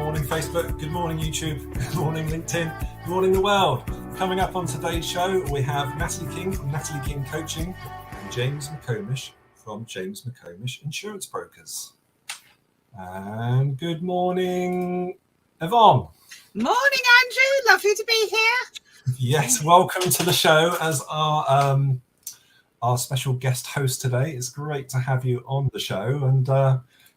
morning, Facebook. Good morning, YouTube. Good morning, LinkedIn. Good morning, the world. Coming up on today's show, we have Natalie King from Natalie King Coaching and James McComish from James McComish Insurance Brokers. And good morning, Yvonne. Morning, Andrew. Lovely to be here. Yes, welcome to the show as our special guest host today. It's great to have you on the show, and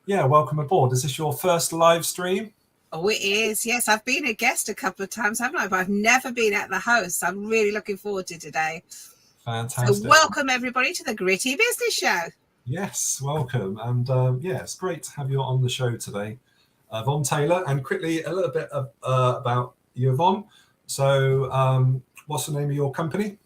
welcome aboard. Is this your first live stream? Oh, it is. Yes, I've been a guest a couple of times, haven't I? But I've never been at the host. I'm really looking forward to today. Fantastic. So welcome everybody to the Gritty Business Show. Yes, welcome. And it's great to have you on the show today. Yvonne Taylor, and quickly a little bit about you, Yvonne. So what's the name of your company?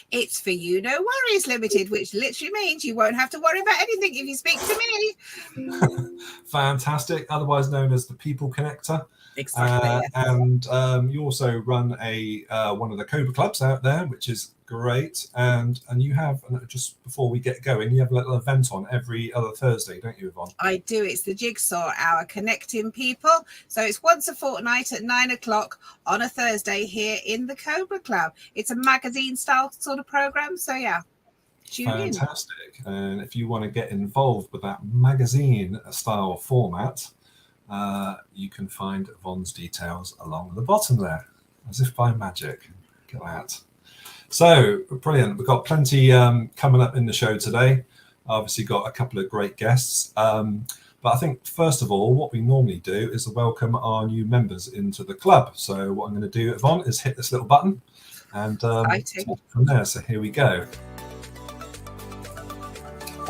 It's For You No Worries Limited, which literally means you won't have to worry about anything if you speak to me. Fantastic. Otherwise known as the People Connector. Exactly. Yes. And you also run one of the Cobra clubs out there, which is great. And you have, just before we get going, you have a little event on every other Thursday, don't you, Yvonne? I do. It's the Jigsaw Hour, connecting people. So it's once a fortnight at 9 o'clock on a Thursday here in the Cobra Club. It's a magazine style sort of program. So yeah, tune in. Fantastic. And if you want to get involved with that magazine style format, you can find Yvonne's details along the bottom there, as if by magic. Look at that. So brilliant. We've got plenty coming up in the show today. Obviously got a couple of great guests. But I think, first of all, what we normally do is welcome our new members into the club. So what I'm going to do, Yvonne, is hit this little button and from there. So here we go.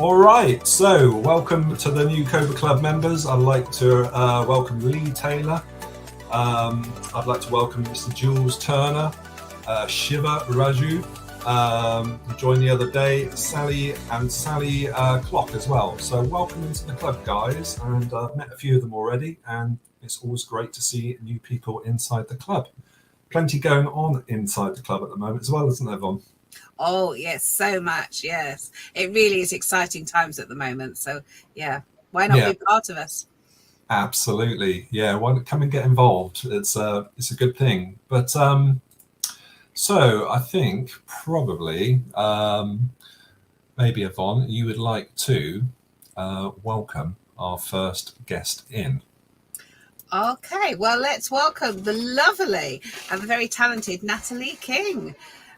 All right, so welcome to the new Cobra Club members. I'd like to welcome Lee Taylor. I'd like to welcome Mr. Jules Turner, Shiva Raju, who joined the other day, Sally Clock as well. So welcome into the club, guys. And I've met a few of them already, and it's always great to see new people inside the club. Plenty going on inside the club at the moment as well, isn't there, Yvonne? Oh, yes, so much. Yes, it really is exciting times at the moment. So, yeah, why not be part of us? Absolutely. Yeah, why not come and get involved? It's a good thing. But so I think probably maybe, Yvonne, you would like to welcome our first guest in. Okay, well, let's welcome the lovely and the very talented Natalie King.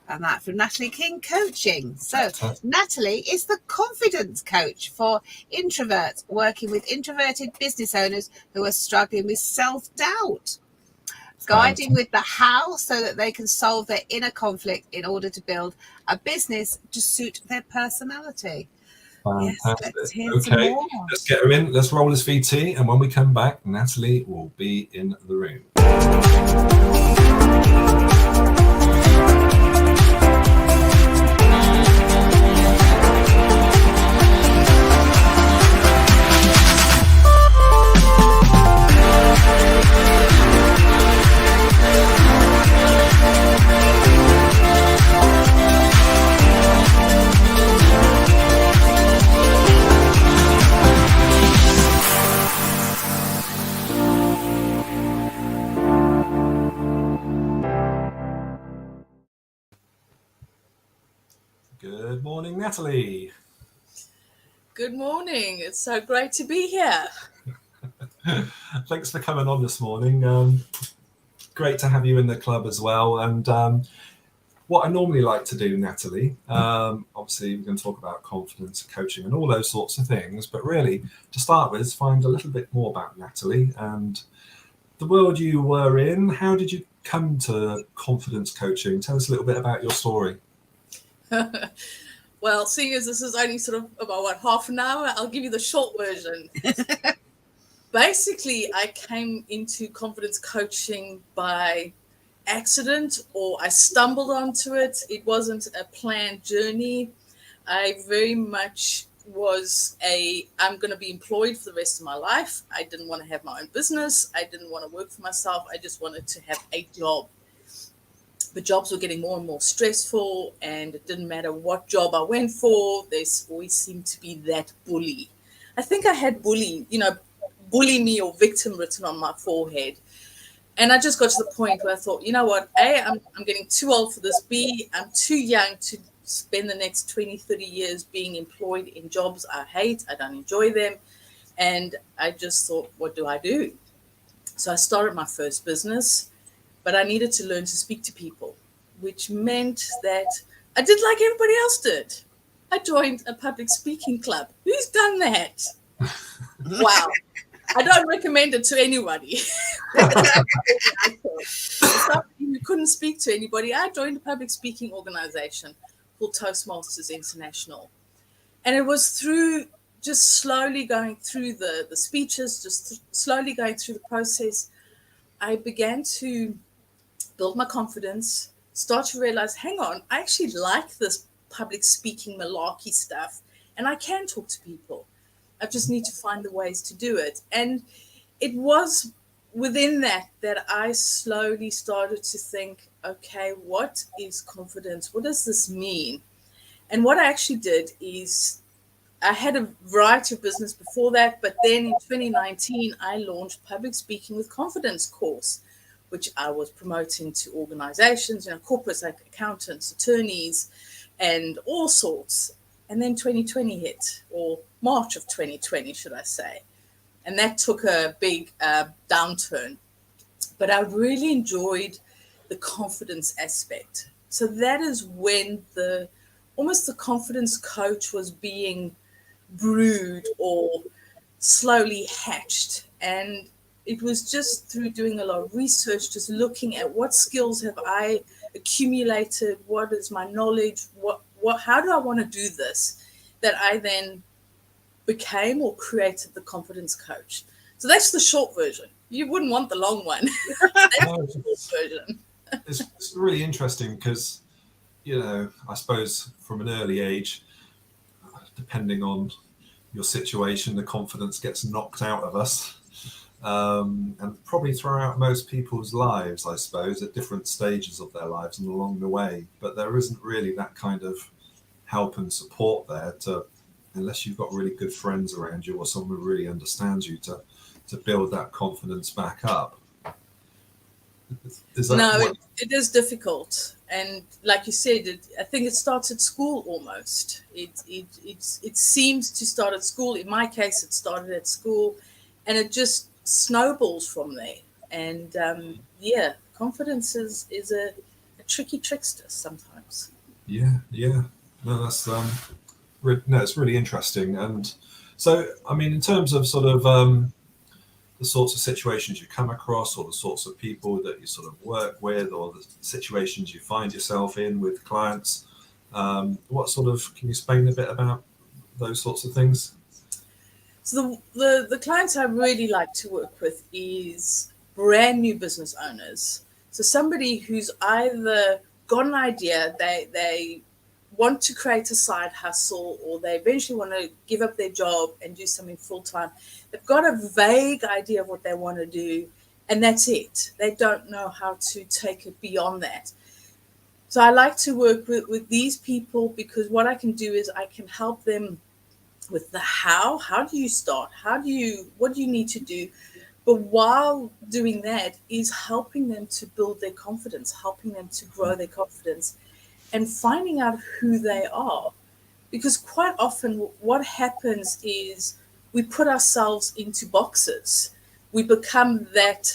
And that from Natalie King Coaching. So Natalie is the confidence coach for introverts, working with introverted business owners who are struggling with self-doubt, guiding with the how so that they can solve their inner conflict in order to build a business to suit their personality. Fantastic. Yes, let's hear some more. Let's get her in. Let's roll this VT. And when we come back, Natalie will be in the room. Good morning, Natalie. Good morning. It's so great to be here. Thanks for coming on this morning. Great to have you in the club as well. And what I normally like to do, Natalie, obviously we're going to talk about confidence, coaching and all those sorts of things. But really, to start with, find a little bit more about Natalie and the world you were in. How did you come to confidence coaching? Tell us a little bit about your story. Well, seeing as this is only sort of about half an hour, I'll give you the short version. Basically, I came into confidence coaching by accident, or I stumbled onto it. It wasn't a planned journey. I very much was I'm going to be employed for the rest of my life. I didn't want to have my own business. I didn't want to work for myself. I just wanted to have a job. But jobs were getting more and more stressful, and it didn't matter what job I went for. There always seemed to be that bully. I think I had bully me or victim written on my forehead. And I just got to the point where I thought, you know what, A, I'm getting too old for this. B, I'm too young to spend the next 20, 30 years being employed in jobs I hate. I don't enjoy them. And I just thought, what do I do? So I started my first business, but I needed to learn to speak to people, which meant that I did like everybody else did. I joined a public speaking club. Who's done that? Wow. I don't recommend it to anybody. Somebody who couldn't speak to anybody, I joined a public speaking organization called Toastmasters International. And it was through just slowly going through the speeches, just slowly going through the process, I began to build my confidence, start to realize, hang on, I actually like this public speaking malarkey stuff, and I can talk to people. I just need to find the ways to do it. And it was within that I slowly started to think, okay, what is confidence? What does this mean? And what I actually did is I had a variety of business before that, but then in 2019, I launched Public Speaking with Confidence course, which I was promoting to organizations, corporates like accountants, attorneys, and all sorts. And then 2020 hit, or March of 2020, should I say. And that took a big downturn. But I really enjoyed the confidence aspect. So that is when almost the confidence coach was being brewed or slowly hatched. And it was just through doing a lot of research, just looking at what skills have I accumulated, what is my knowledge, how do I want to do this, that I then became or created the confidence coach. So that's the short version. You wouldn't want the long one. That's the short version. It's really interesting because, I suppose from an early age, depending on your situation, the confidence gets knocked out of us. And probably throughout most people's lives, I suppose, at different stages of their lives and along the way. But there isn't really that kind of help and support there unless you've got really good friends around you or someone who really understands you to build that confidence back up. It is difficult. And like you said, I think it starts at school almost. It seems to start at school. In my case, it started at school, and it just snowballs from there. And confidence is a tricky trickster sometimes. Yeah. No, that's it's really interesting. And so, I mean, in terms of sort of the sorts of situations you come across, or the sorts of people that you sort of work with, or the situations you find yourself in with clients, can you explain a bit about those sorts of things? So the clients I really like to work with is brand new business owners. So somebody who's either got an idea, they want to create a side hustle, or they eventually want to give up their job and do something full time. They've got a vague idea of what they want to do, and that's it. They don't know how to take it beyond that. So I like to work with these people, because what I can do is I can help them with the how do you start? What do you need to do? But while doing that is helping them to build their confidence, helping them to grow their confidence, and finding out who they are. Because quite often what happens is we put ourselves into boxes. We become that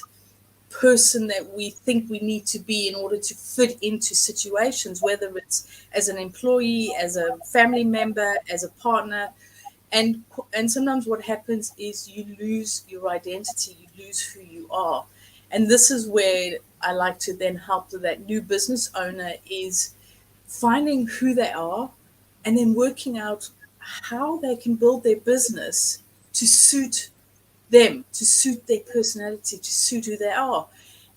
person that we think we need to be in order to fit into situations, whether it's as an employee, as a family member, as a partner. And sometimes what happens is you lose your identity, you lose who you are. And this is where I like to then help that new business owner is finding who they are, and then working out how they can build their business to suit them, to suit their personality, to suit who they are.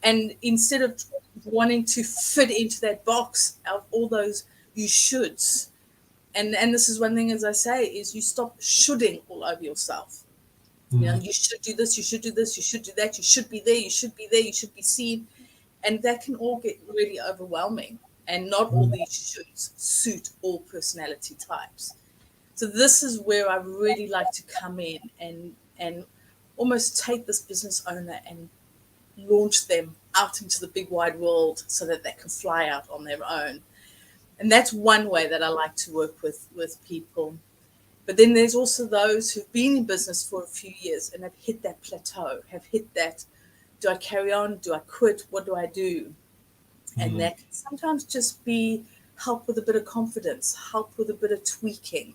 And instead of wanting to fit into that box of all those you shoulds, and this is one thing, as I say, is you stop shoulding all over yourself. Mm. You should do this, you should do this, you should do that, you should be there, you should be there, you should be seen. And that can all get really overwhelming. And not all these shoulds suit all personality types. So this is where I really like to come in and almost take this business owner and launch them out into the big wide world so that they can fly out on their own. And that's one way that I like to work with people. But then there's also those who've been in business for a few years and have hit that plateau, have hit that, do I carry on? Do I quit? What do I do? And that can sometimes just be help with a bit of confidence, help with a bit of tweaking.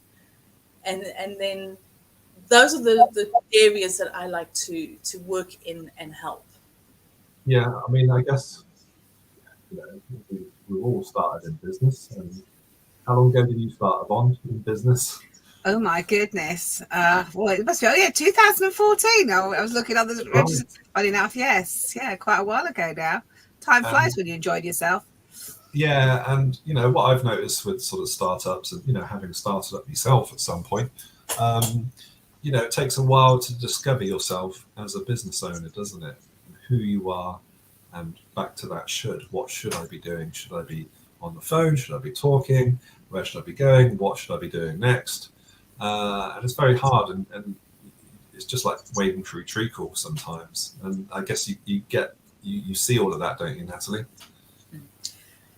And then those are the areas that I like to work in and help. Yeah, I mean, I guess, you know, we all started in business. And how long ago did you start, Yvonne, in business? Oh my goodness. Well, it must be 2014. I was looking on the register. Funny enough, yes. Yeah, quite a while ago now. Time flies when you enjoyed yourself. Yeah, and you know what I've noticed with sort of startups, and you know, having started up myself at some point, you know, it takes a while to discover yourself as a business owner, doesn't it? Who you are, and back to that should. What should I be doing? Should I be on the phone? Should I be talking? Where should I be going? What should I be doing next? And it's very hard, and it's just like wading through treacle sometimes. And I guess you see all of that, don't you, Natalie?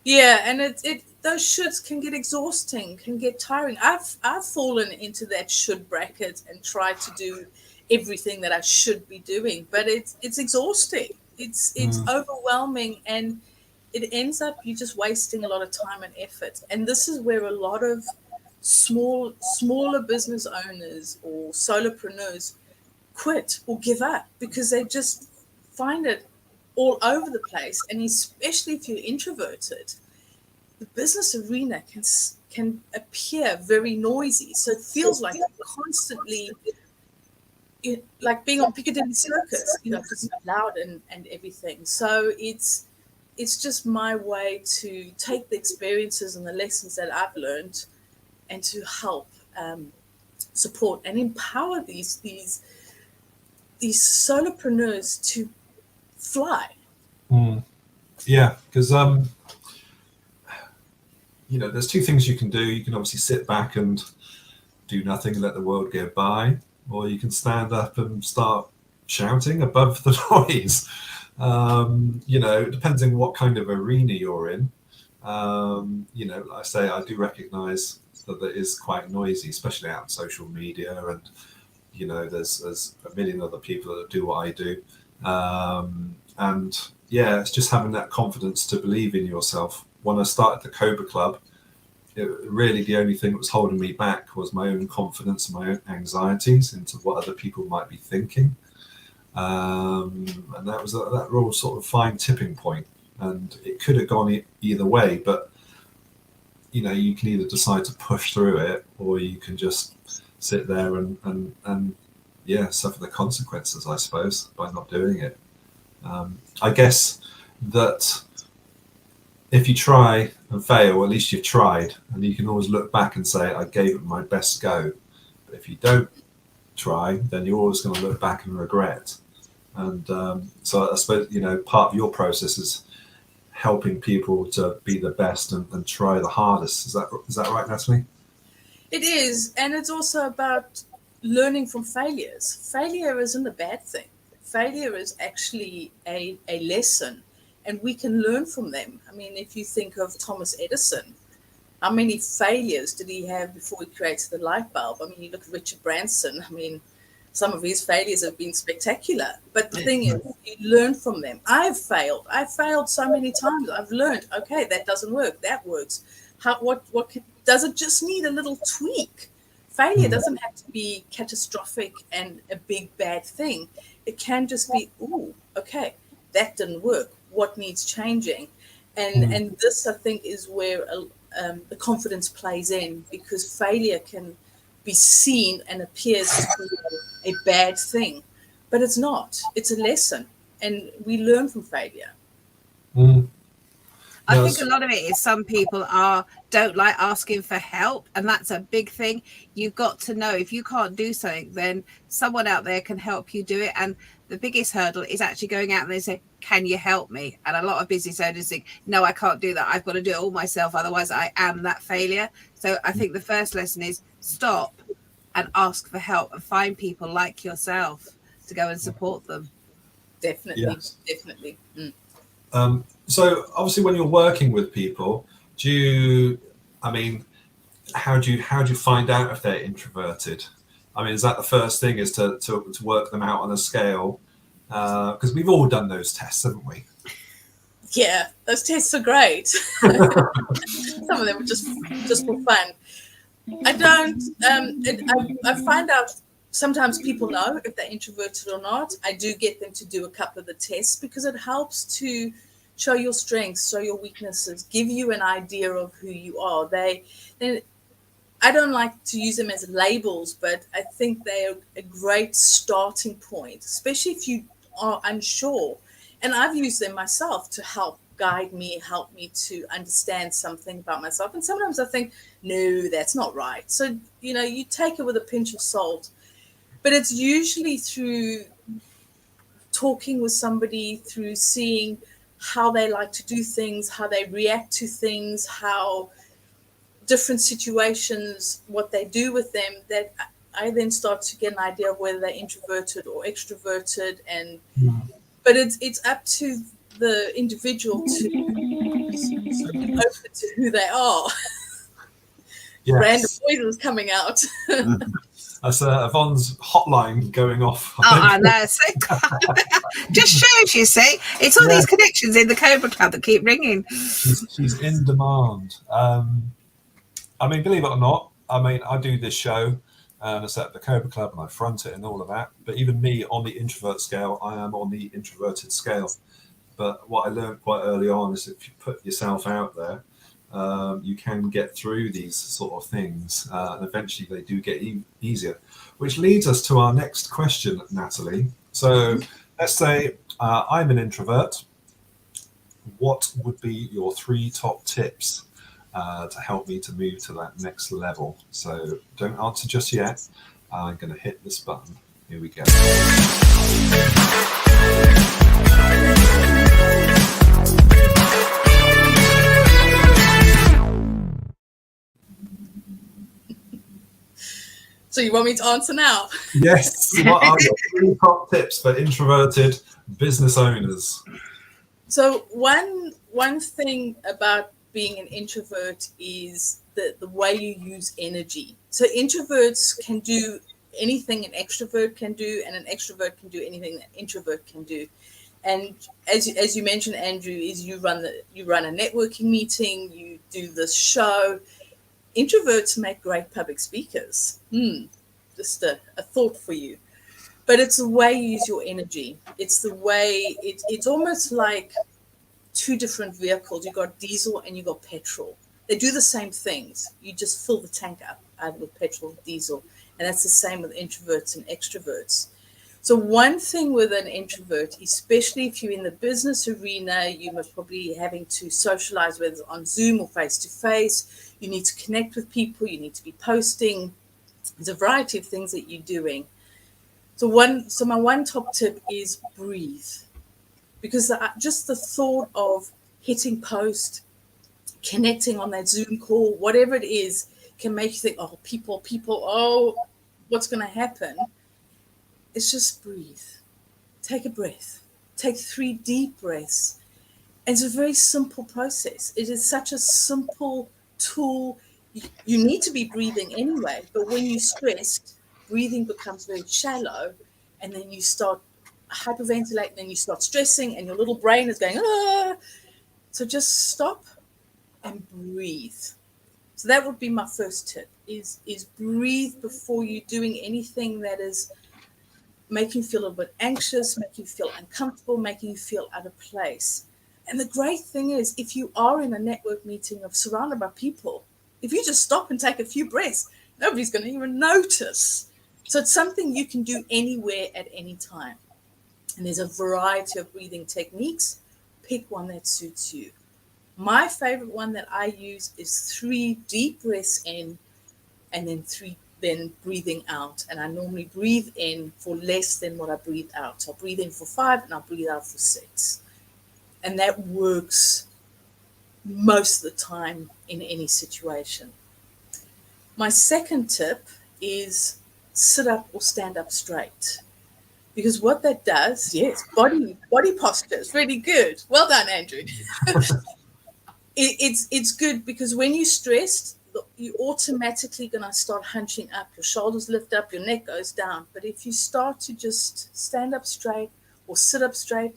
Yeah, and it those shoulds can get exhausting, can get tiring. I've fallen into that should bracket and tried to do everything that I should be doing, but it's exhausting. It's overwhelming, and it ends up you just wasting a lot of time and effort. And this is where a lot of smaller business owners or solopreneurs quit or give up because they just find it all over the place. And especially if you're introverted, the business arena can appear very noisy. So it feels like you're constantly like being on Piccadilly Circus, you know, just loud and everything. So it's just my way to take the experiences and the lessons that I've learned and to help support and empower these solopreneurs to fly. Yeah, because you know, there's two things you can do. You can obviously sit back and do nothing and let the world go by, or you can stand up and start shouting above the noise. You know, depending what kind of arena you're in. You know, like I say, I do recognize that it is quite noisy, especially out on social media, and you know, there's a million other people that do what I do, and yeah, it's just having that confidence to believe in yourself. When I started the Cobra Club, really the only thing that was holding me back was my own confidence and my own anxieties into what other people might be thinking, and that was that real sort of fine tipping point, and it could have gone either way, but you know, you can either decide to push through it, or you can just sit there and yeah, suffer the consequences, I suppose, by not doing it. I guess that if you try and fail, at least you've tried, and you can always look back and say, I gave it my best go. But if you don't try, then you're always going to look back and regret. And so I suppose, you know, part of your process is helping people to be the best and try the hardest. Is that right, Natalie? It is, and it's also about learning from failures. Failure isn't a bad thing. Failure is actually a lesson, and we can learn from them. I mean, if you think of Thomas Edison, how many failures did he have before he created the light bulb? I mean, you look at Richard Branson. I mean, some of his failures have been spectacular. But the thing is, you learn from them. I've failed so many times. I've learned, okay, that doesn't work. That works. Does it just need a little tweak? Failure doesn't have to be catastrophic and a big bad thing. It can just be, okay, that didn't work. What needs changing? And this, I think, is where the confidence plays in, because failure can be seen and appears to be a bad thing, but it's not. It's a lesson, and we learn from failure. I think a lot of it is some people don't like asking for help, and that's a big thing. You've got to know if you can't do something, then someone out there can help you do it. And the biggest hurdle is actually going out there and say, can you help me? And a lot of business owners think, no, I can't do that. I've got to do it all myself. Otherwise I am that failure. So I think the first lesson is stop and ask for help and find people like yourself to go and support them. Definitely, Yes. definitely. So obviously, when you're working with people, how do you find out if they're introverted? I mean, is that the first thing, is to work them out on a scale? Because we've all done those tests, haven't we? Yeah, those tests are great. Some of them are just for fun. I find out sometimes people know if they're introverted or not. I do get them to do a couple of the tests because it helps to show your strengths, show your weaknesses, give you an idea of who you are. I don't like to use them as labels, but I think they're a great starting point, especially if you are unsure. And I've used them myself to help guide me, help me to understand something about myself. And sometimes I think, no, that's not right. So, you take it with a pinch of salt. But it's usually through talking with somebody, through seeing how they like to do things, how they react to things, how different situations, what they do with them, that I then start to get an idea of whether they're introverted or extroverted. But it's up to the individual to be open to who they are. Yes. Random voices coming out. That's Yvonne's hotline going off. I know. So just shows, you see, it's all these connections in the Cobra Club that keep ringing. She's in demand. I mean, believe it or not, I do this show and I set up the Cobra Club and I front it and all of that. But even me, on the introvert scale, I am on the introverted scale. But what I learned quite early on is if you put yourself out there, you can get through these sort of things, and eventually they do get easier. Which leads us to our next question, Natalie. So let's say I'm an introvert. What would be your 3 top tips to help me to move to that next level? So don't answer just yet. I'm going to hit this button. Here we go. So you want me to answer now? Yes. What are your 3 top tips for introverted business owners? So one thing about being an introvert is the way you use energy. So introverts can do anything an extrovert can do, and an extrovert can do anything that introvert can do. And as you mentioned, Andrew, is you run a networking meeting, you do this show. Introverts make great public speakers. Just a thought for you. But it's the way you use your energy. It's the way it's almost like 2 different vehicles. You got diesel and you got petrol. They do the same things. You just fill the tank up either with petrol or diesel. And that's the same with introverts and extroverts. So one thing with an introvert, especially if you're in the business arena, you must probably having to socialize, whether it's on Zoom or face-to-face. You need to connect with people. You need to be posting. There's a variety of things that you're doing. So my one top tip is breathe. Because just the thought of hitting post, connecting on that Zoom call, whatever it is, can make you think, oh, people, oh, what's going to happen? It's just breathe. Take a breath. Take 3 deep breaths. And it's a very simple process. It is such a simple tool. You need to be breathing anyway, but when you're stressed, breathing becomes very shallow, and then you start hyperventilating, then you start stressing, and your little brain is going, ah. So just stop and breathe. So that would be my first tip, is breathe before you're doing anything that is making you feel a little bit anxious, making you feel uncomfortable, making you feel out of place. And the great thing is, if you are in a network meeting of surrounded by people, if you just stop and take a few breaths, nobody's going to even notice. So it's something you can do anywhere at any time. And there's a variety of breathing techniques. Pick one that suits you. My favorite one that I use is 3 deep breaths in and then 3 breathing out. And I normally breathe in for less than what I breathe out. So I'll breathe in for 5 and I'll breathe out for 6. And that works most of the time in any situation. My second tip is sit up or stand up straight. Because what that does, yes, body posture is really good. Well done, Andrew. It's good because when you're stressed, you're automatically going to start hunching up. Your shoulders lift up, your neck goes down. But if you start to just stand up straight or sit up straight,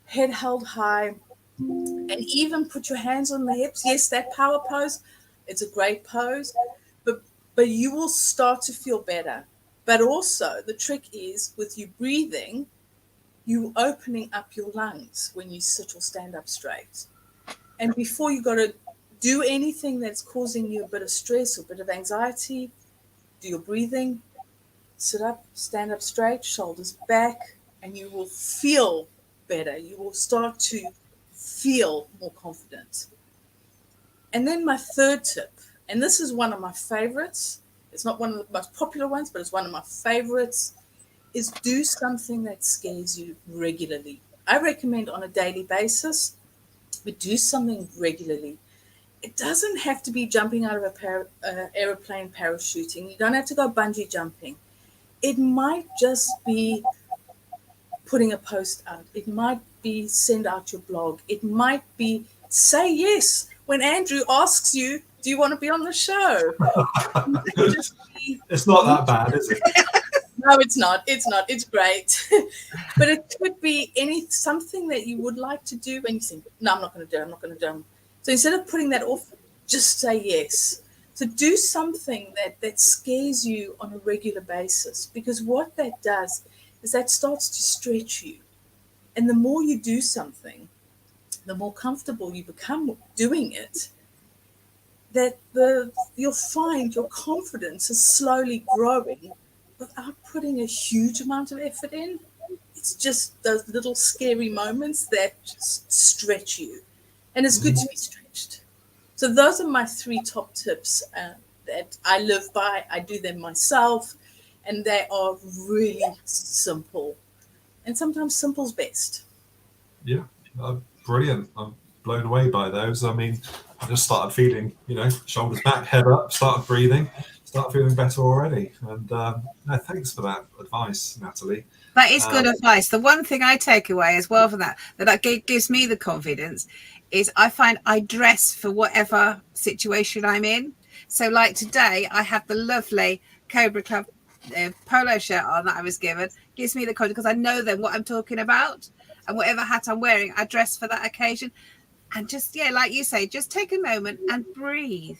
head held high, and even put your hands on the hips, yes, that power pose, it's a great pose, but you will start to feel better. But also the trick is with you breathing, you opening up your lungs when you sit or stand up straight. And before you got to do anything that's causing you a bit of stress or a bit of anxiety, do your breathing, sit up, stand up straight, shoulders back, and you will feel better. You will start to feel more confident. And then my third tip, and this is one of my favorites. It's not one of the most popular ones, but it's one of my favorites, is do something that scares you regularly. I recommend on a daily basis, but do something regularly. It doesn't have to be jumping out of an aeroplane, parachuting. You don't have to go bungee jumping. It might just be putting a post out. It might be send out your blog. It might be say yes when Andrew asks you, do you want to be on the show? It's not that bad, is it? No, it's not. It's not. It's great. But it could be something that you would like to do and you think, no, I'm not going to do it. I'm not going to do it. So instead of putting that off, just say yes. So do something that scares you on a regular basis, because what that does is that starts to stretch you. And the more you do something, the more comfortable you become doing it, that you'll find your confidence is slowly growing without putting a huge amount of effort in. It's just those little scary moments that just stretch you. And it's good to be stretched. So those are my 3 top tips that I live by. I do them myself, and they are really simple. And sometimes simple's best. Yeah, brilliant. I'm blown away by those. I mean, I just started feeling, shoulders back, head up, started breathing, start feeling better already. And no, thanks for that advice, Natalie. That is good advice. The one thing I take away as well from that gives me the confidence, is I find I dress for whatever situation I'm in. So like today, I have the lovely Cobra Club polo shirt on that I was given. Gives me the confidence because I know then what I'm talking about, and whatever hat I'm wearing, I dress for that occasion. And just, like you say, just take a moment and breathe.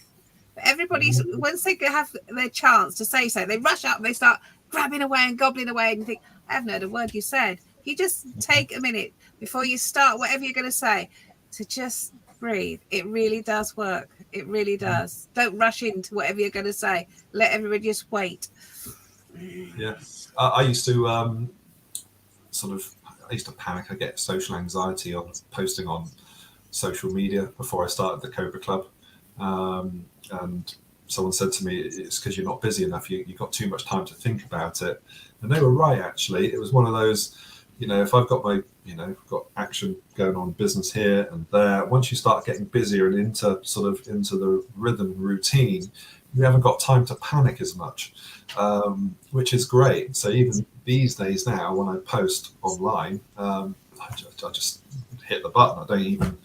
But everybody's, once they have their chance to say so, they rush up and they start grabbing away and gobbling away, and you think, I haven't heard a word you said. You just take a minute before you start whatever you're going to say to just breathe. It really does work. It really does. Don't rush into whatever you're going to say. Let everybody just wait. Yeah. I used to I used to panic. I get social anxiety on posting on social media before I started the Cobra Club. And someone said to me, it's because you're not busy enough. You've got too much time to think about it. And they were right, actually. It was one of those, if I've got got action going on, business here and there, once you start getting busier and into the rhythm routine, you haven't got time to panic as much, which is great. So even these days now, when I post online, I just hit the button.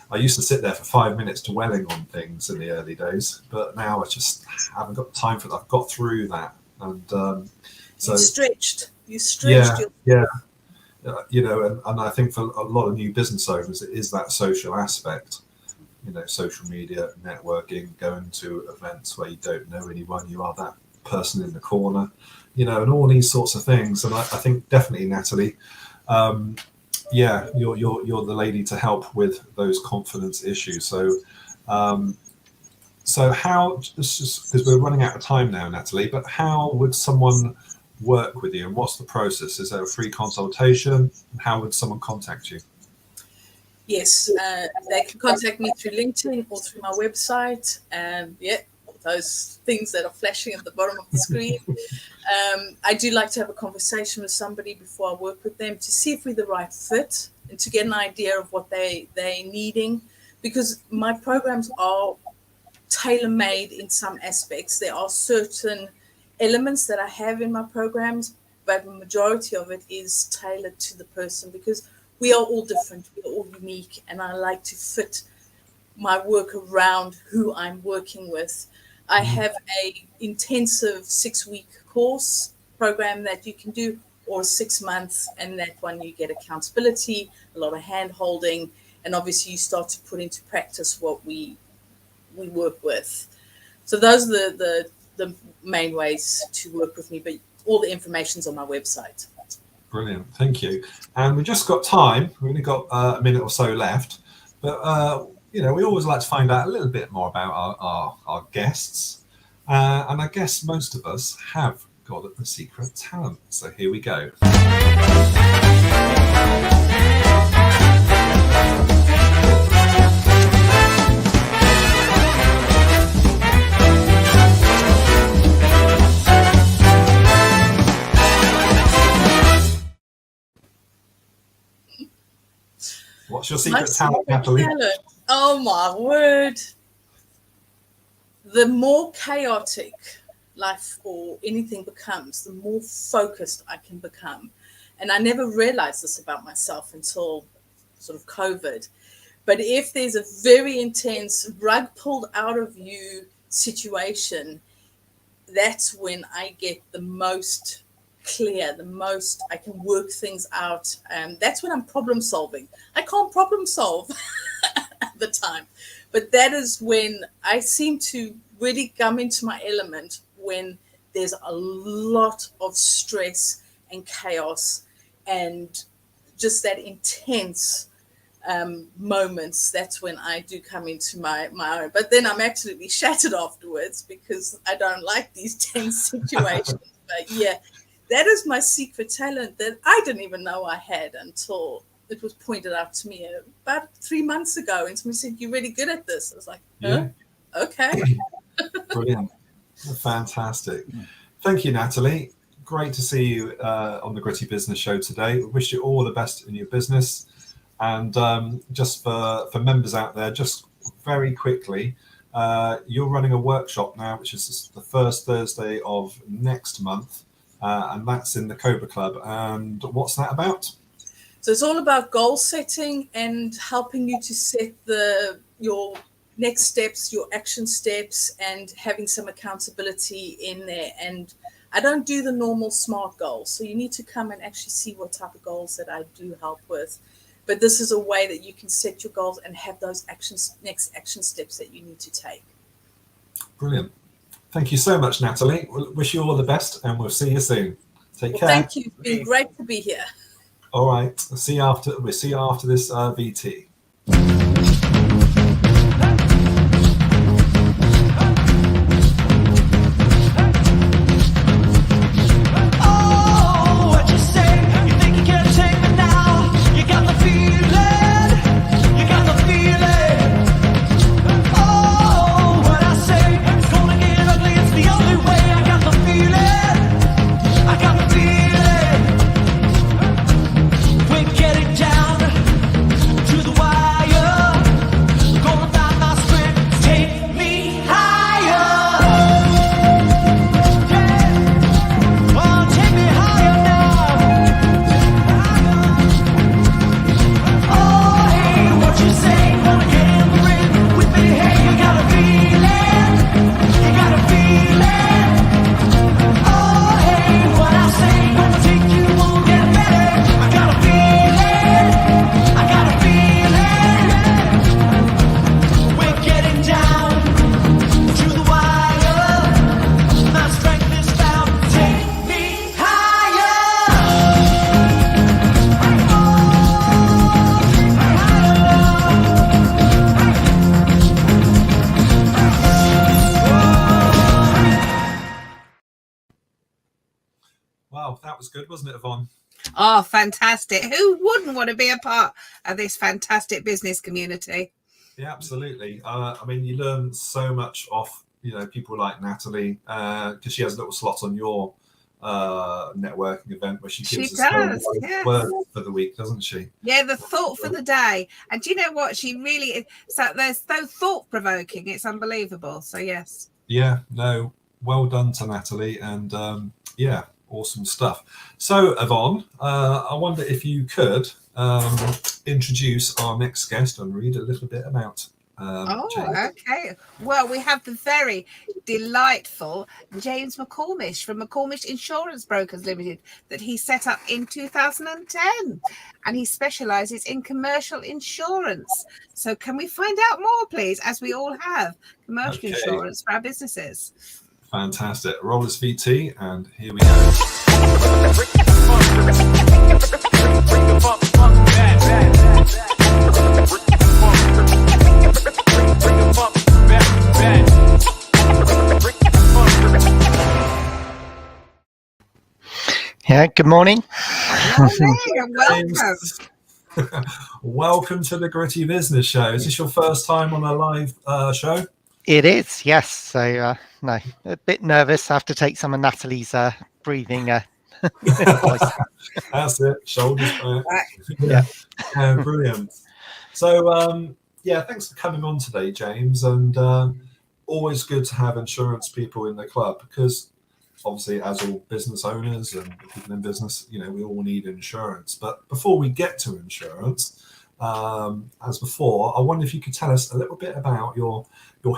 I used to sit there for 5 minutes dwelling on things in the early days, but now I just haven't got time for that. I've got through that. And so you stretched. Yeah. And I think for a lot of new business owners, it is that social aspect, social media, networking, going to events where you don't know anyone, you are that person in the corner, and all these sorts of things. And I think definitely, Natalie, you're the lady to help with those confidence issues. So how, because we're running out of time now, Natalie, but how would someone work with you, and what's the process? Is there a free consultation, and how would someone contact you? Yes, they can contact me through LinkedIn or through my website. Those things that are flashing at the bottom of the screen. I do like to have a conversation with somebody before I work with them to see if we're the right fit and to get an idea of what they're needing, because my programs are tailor-made in some aspects. There are certain elements that I have in my programs but the majority of it is tailored to the person, because we are all different, we are all unique, and I like to fit my work around who I'm working with. I have a intensive 6-week course program that you can do, or 6 months, and that one you get accountability, a lot of hand holding, and obviously you start to put into practice what we work with. So those are the main ways to work with me, but all the information's on my website. Brilliant, thank you. And we've just got time, we've only got a minute or so left, but we always like to find out a little bit more about our guests, and I guess most of us have got a secret talent, so here we go. What's your secret talent, Natalie? Oh my word. The more chaotic life or anything becomes, the more focused I can become. And I never realized this about myself until sort of COVID. But if there's a very intense rug pulled out of you situation, that's when I get the most clear, the most I can work things out. That's when I'm problem solving. I can't problem solve at the time, but that is when I seem to really come into my element, when there's a lot of stress and chaos and just that intense moments. That's when I do come into my own, but then I'm absolutely shattered afterwards because I don't like these tense situations. But yeah, that is my secret talent that I didn't even know I had until it was pointed out to me about 3 months ago. And somebody said, "You're really good at this." I was like, "Huh? Yeah. Okay." Brilliant. Fantastic. Thank you, Natalie. Great to see you on the Gritty Business Show today. Wish you all the best in your business. And just for members out there, just very quickly, you're running a workshop now, which is the first Thursday of next month. And that's in the Cobra Club. And what's that about? So it's all about goal setting and helping you to set your next steps, your action steps, and having some accountability in there. And I don't do the normal SMART goals. So you need to come and actually see what type of goals that I do help with. But this is a way that you can set your goals and have those next action steps that you need to take. Brilliant. Thank you so much, Natalie. We'll wish you all the best, and we'll see you soon. Take care. Thank you. It's been great to be here. All right. We'll see you after this VT. Wow, that was good, wasn't it, Yvonne? Oh, fantastic. Who wouldn't want to be a part of this fantastic business community? Yeah, absolutely. I mean, you learn so much off, people like Natalie, because she has a little slot on your networking event where she gives us word for the week, doesn't she? Yeah, the thought for the day. And do you know what? She really is. So there's so thought-provoking. It's unbelievable. So, yes. Yeah, no, well done to Natalie. And yeah, Awesome stuff. So, Yvonne, I wonder if you could introduce our next guest and read a little bit about James. Okay. Well, we have the very delightful James McComish from McComish Insurance Brokers Limited that he set up in 2010, and he specialises in commercial insurance. So can we find out more, please, as we all have commercial insurance for our businesses? Fantastic. Roll his VT, and here we go. Yeah, good morning. Morning and welcome. Welcome to the Gritty Business Show. Is this your first time on a live show? It is, yes. So, no, a bit nervous. I have to take some of Natalie's breathing voice. That's it. Shoulders back. Yeah. Brilliant. So, thanks for coming on today, James. And always good to have insurance people in the club because obviously, as all business owners and people in business, we all need insurance. But before we get to insurance, as before, I wonder if you could tell us a little bit about your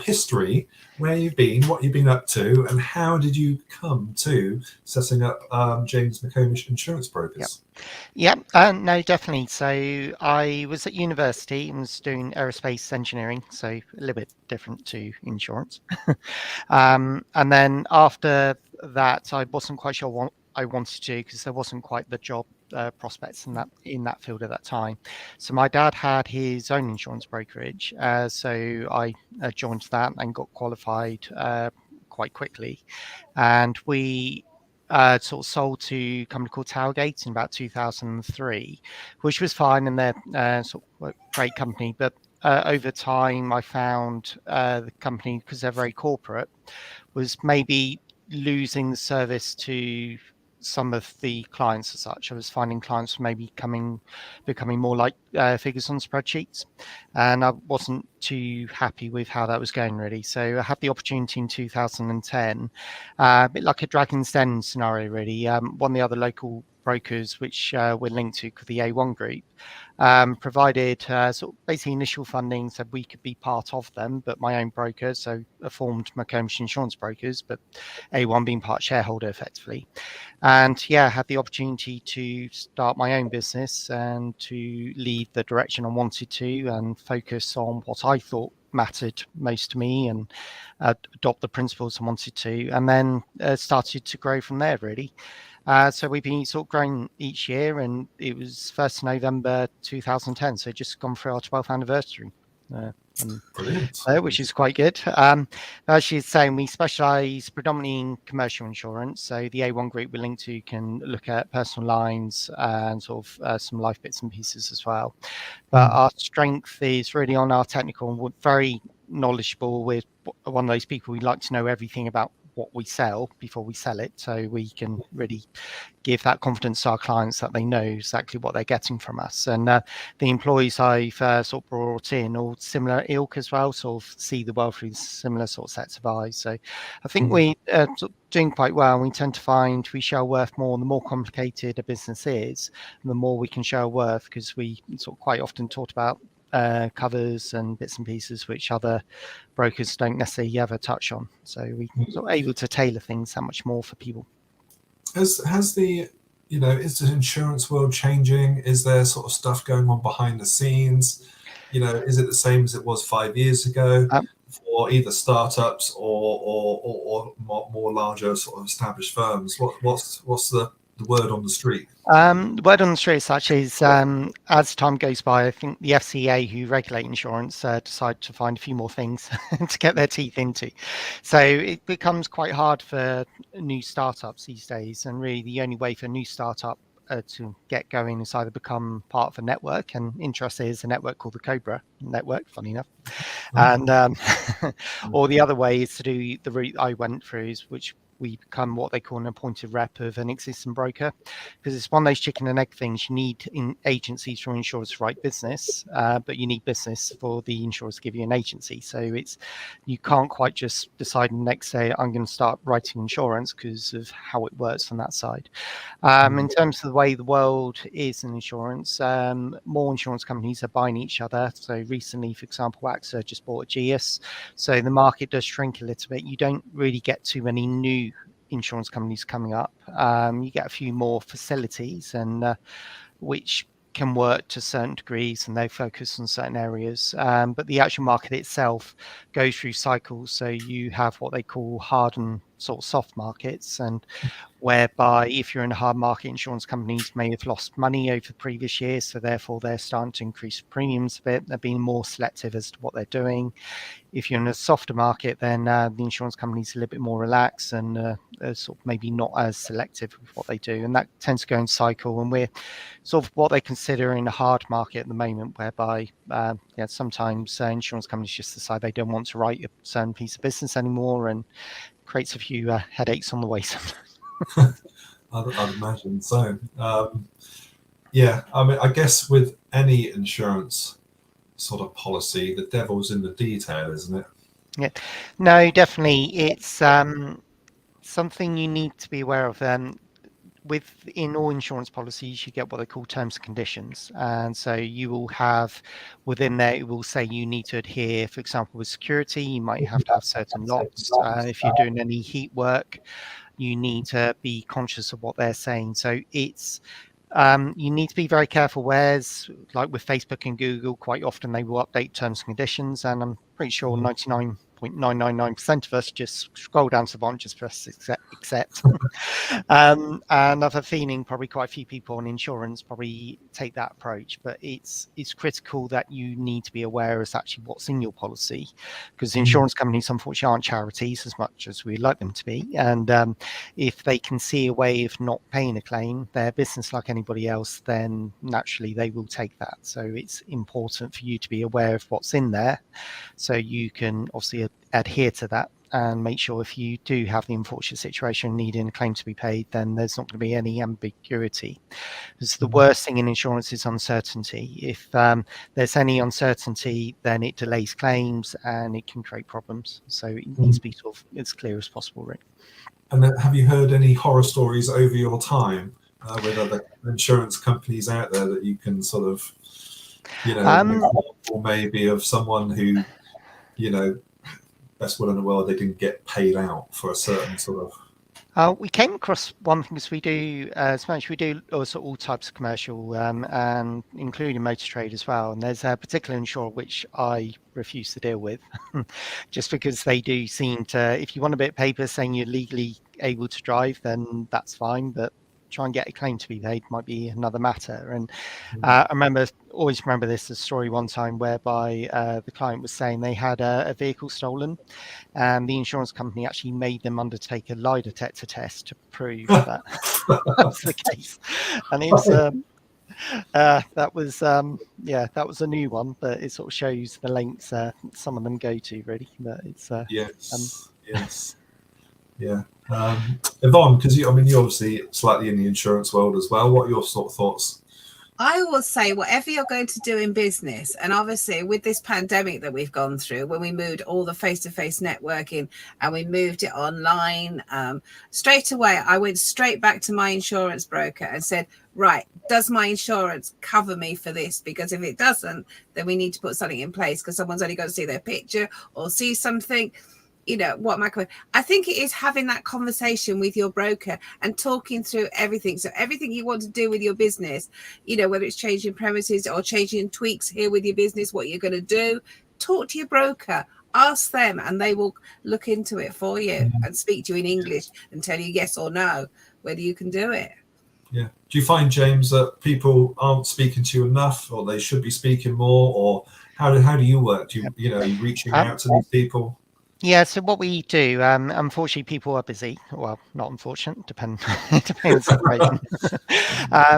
history, where you've been, what you've been up to, and how did you come to setting up James McComish Insurance Brokers? Yep, no, definitely. So I was at university and was doing aerospace engineering, so a little bit different to insurance. And then after that, I wasn't quite sure what I wanted to do because there wasn't quite the job prospects in that field at that time. So my dad had his own insurance brokerage, so I joined that and got qualified quite quickly, and we sort of sold to a company called Towergate in about 2003, which was fine, and they're sort of a great company. But over time, I found the company, because they're very corporate, was maybe losing the service to some of the clients as such. I was finding clients maybe becoming more like figures on spreadsheets, and I wasn't too happy with how that was going really. So I had the opportunity in 2010, a bit like a Dragon's Den scenario really. One of the other local brokers which we're linked to, called the AOne Group, provided sort of basically initial funding, so we could be part of them, but my own broker, so I formed McComish Insurance Brokers, but AOne being part shareholder effectively. And had the opportunity to start my own business and to lead the direction I wanted to and focus on what I thought mattered most to me and adopt the principles I wanted to, and then started to grow from there really. So we've been sort of growing each year, and it was 1st November 2010, so just gone through our 12th anniversary. Which is quite good. As she's saying, we specialise predominantly in commercial insurance. So the AOne Group we're linked to can look at personal lines and sort of some life bits and pieces as well. But our strength is really on our technical, and we're very knowledgeable. We're one of those people who like to know everything about what we sell before we sell it, so we can really give that confidence to our clients that they know exactly what they're getting from us. And the employees I've sort of brought in, all similar ilk as well, sort of see the world through similar sort of sets of eyes. So I think we are doing quite well. We tend to find we show our worth more, the more complicated a business is, and the more we can show our worth, because we sort of quite often talk about covers and bits and pieces which other brokers don't necessarily ever touch on. So we sort of able to tailor things that much more for people. Has the is the insurance world changing? Is there sort of stuff going on behind the scenes? Is it the same as it was 5 years ago for either startups or more larger sort of established firms? What's the word on the street? The word on the street actually is, as time goes by, I think the FCA, who regulate insurance, decide to find a few more things to get their teeth into. So it becomes quite hard for new startups these days, and really the only way for a new startup to get going is either become part of a network, and interest is a network called the Cobra, network, funny enough. Okay. And or the other way is to do the route I went through, which we become what they call an appointed rep of an existing broker, because it's one of those chicken and egg things. You need agencies for insurers to write business, but you need business for the insurers to give you an agency. So you can't quite just decide the next day I'm going to start writing insurance, because of how it works on that side. In terms of the way the world is in insurance, more insurance companies are buying each other. So recently, for example, AXA just bought a GS. So the market does shrink a little bit. You don't really get too many new insurance companies coming up. You get a few more facilities, and which can work to certain degrees, and they focus on certain areas. But the actual market itself goes through cycles. So you have what they call hard and sort of soft markets, and whereby if you're in a hard market, insurance companies may have lost money over the previous years, so therefore they're starting to increase premiums a bit. They're being more selective as to what they're doing. If you're in a softer market, then the insurance companies are a little bit more relaxed and sort of maybe not as selective with what they do, and that tends to go in cycle. And we're sort of what they consider in a hard market at the moment, whereby sometimes insurance companies just decide they don't want to write a certain piece of business anymore, and creates a few headaches on the way sometimes. I'd imagine so. Yeah, I mean, I guess with any insurance sort of policy, the devil's in the detail, isn't it? Yeah, no, definitely. It's something you need to be aware of. In all insurance policies, you get what they call terms and conditions, and so you will have within there, it will say you need to adhere. For example, with security, you might have to have certain locks. If you're doing any heat work, you need to be conscious of what they're saying. So it's you need to be very careful. Whereas, like with Facebook and Google, quite often they will update terms and conditions, and I'm pretty sure 99.999% of us just scroll down to the bottom, just press accept. And I have a feeling probably quite a few people on insurance probably take that approach, but it's critical that you need to be aware as actually what's in your policy, because insurance companies unfortunately aren't charities as much as we like them to be, and if they can see a way of not paying a claim, their business like anybody else, then naturally they will take that. So it's important for you to be aware of what's in there, so you can obviously adhere to that and make sure if you do have the unfortunate situation needing a claim to be paid, then there's not going to be any ambiguity. Because the worst thing in insurance is uncertainty. If there's any uncertainty, then it delays claims and it can create problems. So it needs to be sort of as clear as possible, right? And have you heard any horror stories over your time with other insurance companies out there that you can sort of, an example maybe of someone who, best will in the world, they didn't get paid out for a certain sort of... We came across one thing, because we do, we do also all types of commercial, and including motor trade as well. And there's a particular insurer which I refuse to deal with, just because they do seem to, if you want a bit of paper saying you're legally able to drive, then that's fine, but try and get a claim to be paid might be another matter. And I always remember this story one time whereby the client was saying they had a vehicle stolen, and the insurance company actually made them undertake a lie detector test to prove that that was the case. And it was that was a new one, but it sort of shows the lengths some of them go to, really. But it's yes. Yeah. Yvonne, because you're obviously slightly in the insurance world as well. What are your sort of thoughts? I will say whatever you're going to do in business, and obviously with this pandemic that we've gone through, when we moved all the face-to-face networking and we moved it online, straight away I went straight back to my insurance broker and said, right, does my insurance cover me for this? Because if it doesn't, then we need to put something in place, because someone's only going to see their picture or see something. I think it is having that conversation with your broker and talking through everything. So everything you want to do with your business, whether it's changing premises or changing tweaks here with your business, what you're going to do, talk to your broker, ask them, and they will look into it for you and speak to you in English and tell you yes or no, whether you can do it. Yeah. Do you find, James, that people aren't speaking to you enough, or they should be speaking more, or how do you work? Are you reaching out to these people? Yeah, so what we do, unfortunately, people are busy. Well, not unfortunate, depends on the situation.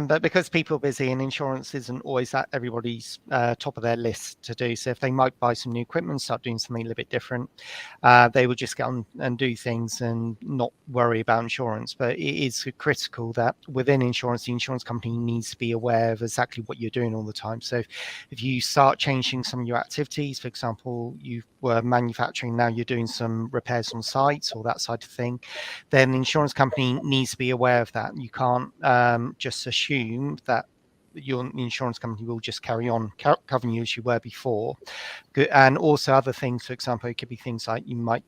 But because people are busy and insurance isn't always at everybody's top of their list to do. So if they might buy some new equipment, start doing something a little bit different, they will just get on and do things and not worry about insurance. But it is critical that within insurance, the insurance company needs to be aware of exactly what you're doing all the time. So if you start changing some of your activities, for example, you were manufacturing, now you're doing some repairs on site or that side of thing, then the insurance company needs to be aware of that. You can't just assume that your insurance company will just carry on covering you as you were before. And also other things, for example, it could be things like you might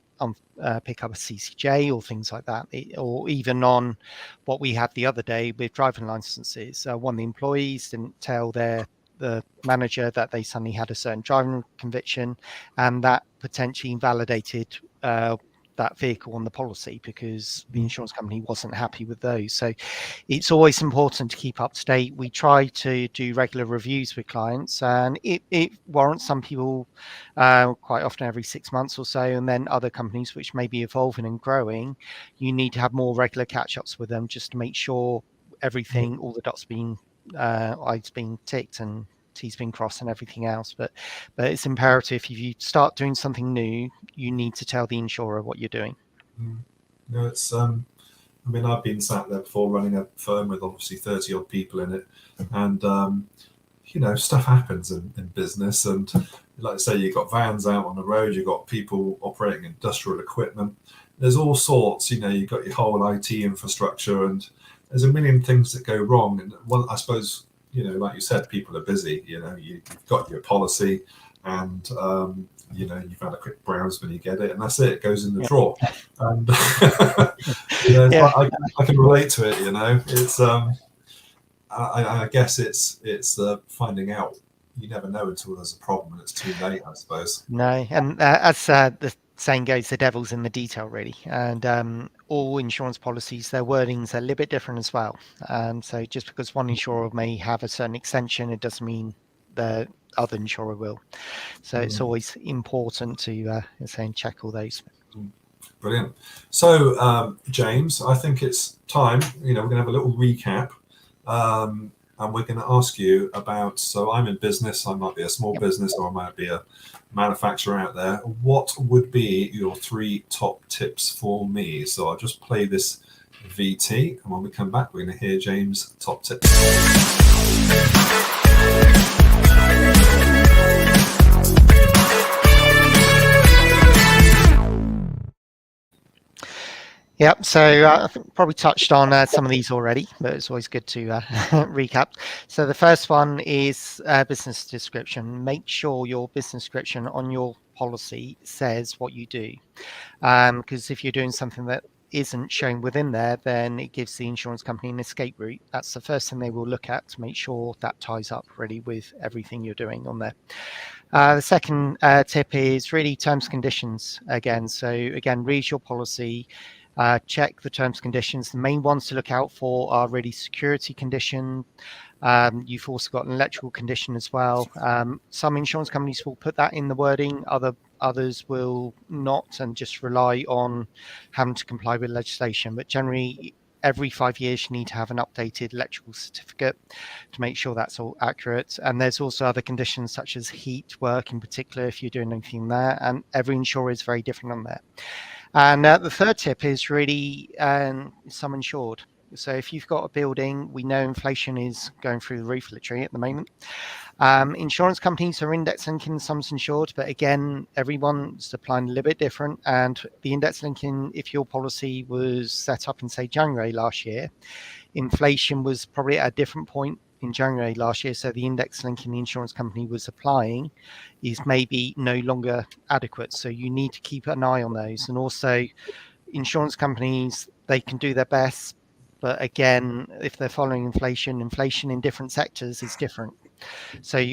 pick up a CCJ or things like that, or even on what we had the other day with driving licenses. One of the employees didn't tell the manager that they suddenly had a certain driving conviction, and that potentially invalidated that vehicle on the policy because the insurance company wasn't happy with those. So it's always important to keep up to date. We try to do regular reviews with clients, and it warrants some people quite often every 6 months or so, and then other companies which may be evolving and growing, you need to have more regular catch-ups with them just to make sure everything, all the dots being I's being ticked and T's being crossed and everything else. But it's imperative, if you start doing something new, you need to tell the insurer what you're doing. No, it's I mean, I've been sat there before running a firm with obviously 30 odd people in it, and stuff happens in business, and like I say, you've got vans out on the road, you've got people operating industrial equipment, there's all sorts, you've got your whole IT infrastructure, and there's a million things that go wrong. And one, I suppose, like you said, people are busy. You've got your policy, and you've had a quick browse when you get it, and that's it. It goes in the drawer. And I can relate to it. It's I guess it's finding out. You never know until there's a problem and it's too late, I suppose. No, and as the saying goes, the devil's in the detail, really. And all insurance policies, their wordings are a little bit different as well. And so just because one insurer may have a certain extension, it doesn't mean the other insurer will. So it's always important to check all those. Brilliant. So James, I think it's time. We're going to have a little recap. And we're going to ask you about, so I'm in business, I might be a small business, or I might be a manufacturer out there. What would be your 3 top tips for me? So I'll just play this VT, and when we come back, we're going to hear James' top tips. Yep, so I think probably touched on some of these already, but it's always good to recap. So the first one is business description. Make sure your business description on your policy says what you do. Because if you're doing something that isn't shown within there, then it gives the insurance company an escape route. That's the first thing they will look at to make sure that ties up really with everything you're doing on there. The second tip is really terms and conditions again. So again, read your policy. Check the terms and conditions. The main ones to look out for are really security condition. You've also got an electrical condition as well. Some insurance companies will put that in the wording. Others will not, and just rely on having to comply with legislation. But generally, every 5 years, you need to have an updated electrical certificate to make sure that's all accurate. And there's also other conditions such as heat work in particular, if you're doing anything there. And every insurer is very different on there. And the third tip is really sum insured. So if you've got a building, we know inflation is going through the roof literally at the moment. Insurance companies are index linking sums insured, but again, everyone's applying a little bit different. And the index linking, if your policy was set up in, say, January last year, inflation was probably at a different point in January last year. So the index linking the insurance company was applying is maybe no longer adequate. So you need to keep an eye on those. And also insurance companies, they can do their best. But again, if they're following inflation in different sectors is different. So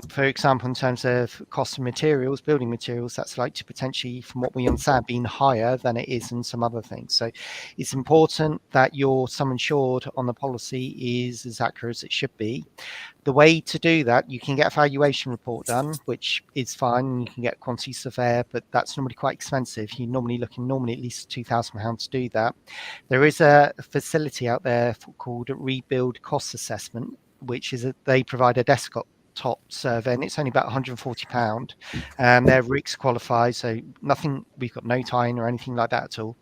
for example, in terms of cost of materials, building materials, that's like to potentially, from what we understand, being higher than it is in some other things. So it's important that your sum insured on the policy is as accurate as it should be. The way to do that, you can get a valuation report done, which is fine. You can get a quantity surveyor, but that's normally quite expensive. You're normally looking at least £2,000 to do that. There is a facility out there called Rebuild Cost Assessment, which is they provide a desktop survey, and it's only about £140, and they're RICS qualified, so nothing, we've got no tie-in or anything like that at all.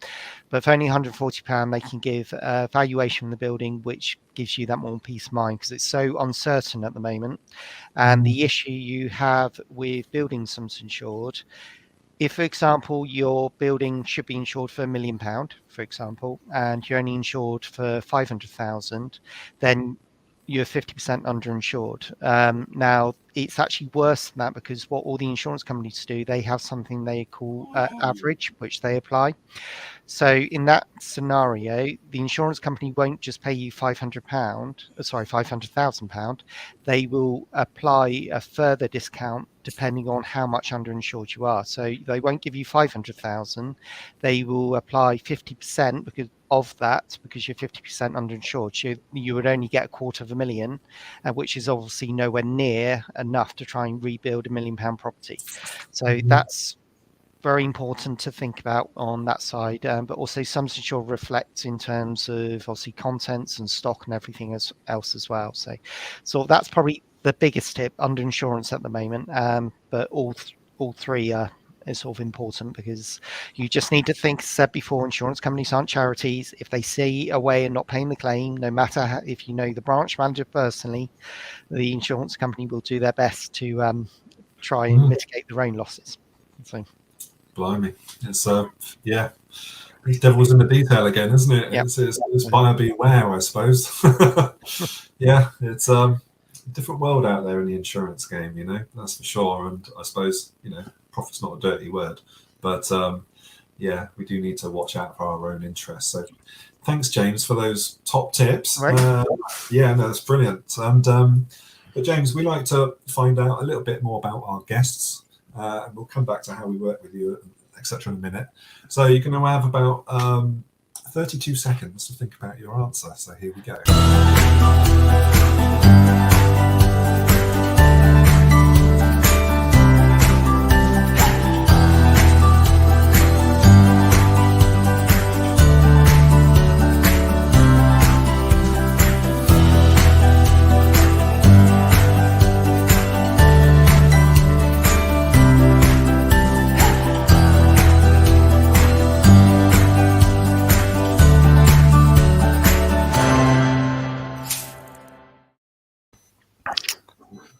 But for only £140, they can give a valuation of the building, which gives you that more peace of mind, because it's so uncertain at the moment. And the issue you have with building sums insured, if, for example, your building should be insured for £1 million, for example, and you're only insured for 500,000, then you're 50% underinsured. Now, it's actually worse than that, because what all the insurance companies do, they have something they call average, which they apply. So in that scenario, the insurance company won't just pay you £500,000. They will apply a further discount depending on how much underinsured you are. So they won't give you 500,000. They will apply 50% because of that, because you're 50% underinsured. You would only get £250,000, which is obviously nowhere near enough to try and rebuild £1 million property. So that's very important to think about on that side, but also sums insured reflects in terms of obviously contents and stock and everything else as well. So that's probably the biggest tip under insurance at the moment. But all three are sort of important, because you just need to think, said before, insurance companies aren't charities. If they see a way of not paying the claim, no matter how, if you know the branch manager personally, the insurance company will do their best to try and mitigate their own losses. So. Blimey, it's yeah, devil's in the detail again, isn't it? Yep. It's buyer beware, I suppose. Yeah, it's a different world out there in the insurance game, you know, that's for sure. And I suppose, you know, profit's not a dirty word, but yeah, we do need to watch out for our own interests. So thanks, James, for those top tips. Right. Yeah, no, that's brilliant. And but James, we like to find out a little bit more about our guests. And we'll come back to how we work with you, etc. in a minute. So you're going to have about 32 seconds to think about your answer. So here we go.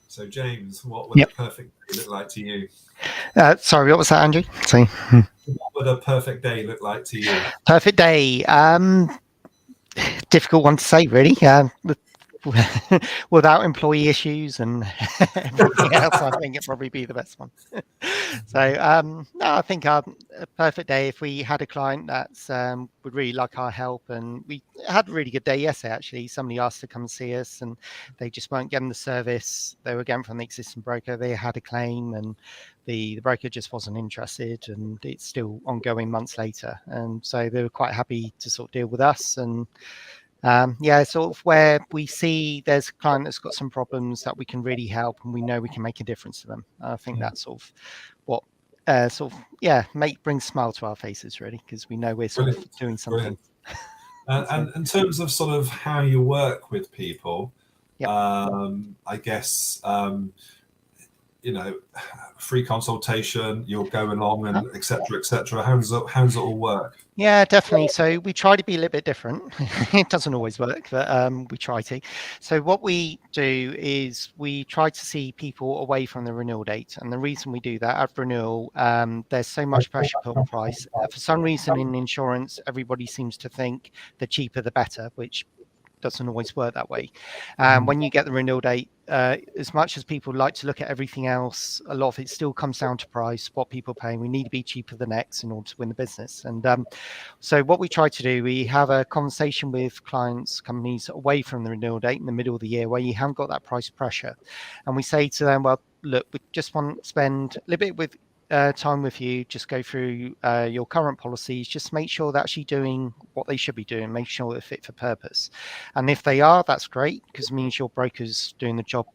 So James, what would a perfect day look like to you? Sorry, what was that, Andrew? So, what would a perfect day look like to you? Perfect day. Difficult one to say, really. Without employee issues and everything else, I think it'd probably be the best one. So, no, I think a perfect day, if we had a client that's would really like our help, and we had a really good day yesterday, actually. Somebody asked to come and see us, and they just weren't getting the service they were getting from the existing broker. They had a claim, and the broker just wasn't interested, and it's still ongoing months later. And so they were quite happy to sort of deal with us. And yeah, sort of where we see there's a client that's got some problems that we can really help, and we know we can make a difference to them. I think that's sort of what brings a smile to our faces, really, because we know we're sort of doing something. And in terms of sort of how you work with people, Yep. I guess you know, free consultation, you'll go along and etc. etc. How does it all work? Yeah, definitely. So we try to be a little bit different. It doesn't always work, but we try to. So what we do is we try to see people away from the renewal date. And the reason we do that, at renewal, there's so much pressure put on price. For some reason in insurance, everybody seems to think the cheaper the better, which doesn't always work that way. When you get the renewal date, as much as people like to look at everything else, a lot of it still comes down to price, what people are paying. We need to be cheaper than X in order to win the business. And so what we try to do, we have a conversation with clients, companies away from the renewal date in the middle of the year where you haven't got that price pressure. And we say to them, well, look, we just want to spend a little bit with time with you, just go through your current policies, just make sure they're actually doing what they should be doing, make sure they're fit for purpose. And if they are, that's great, because it means your broker's doing the job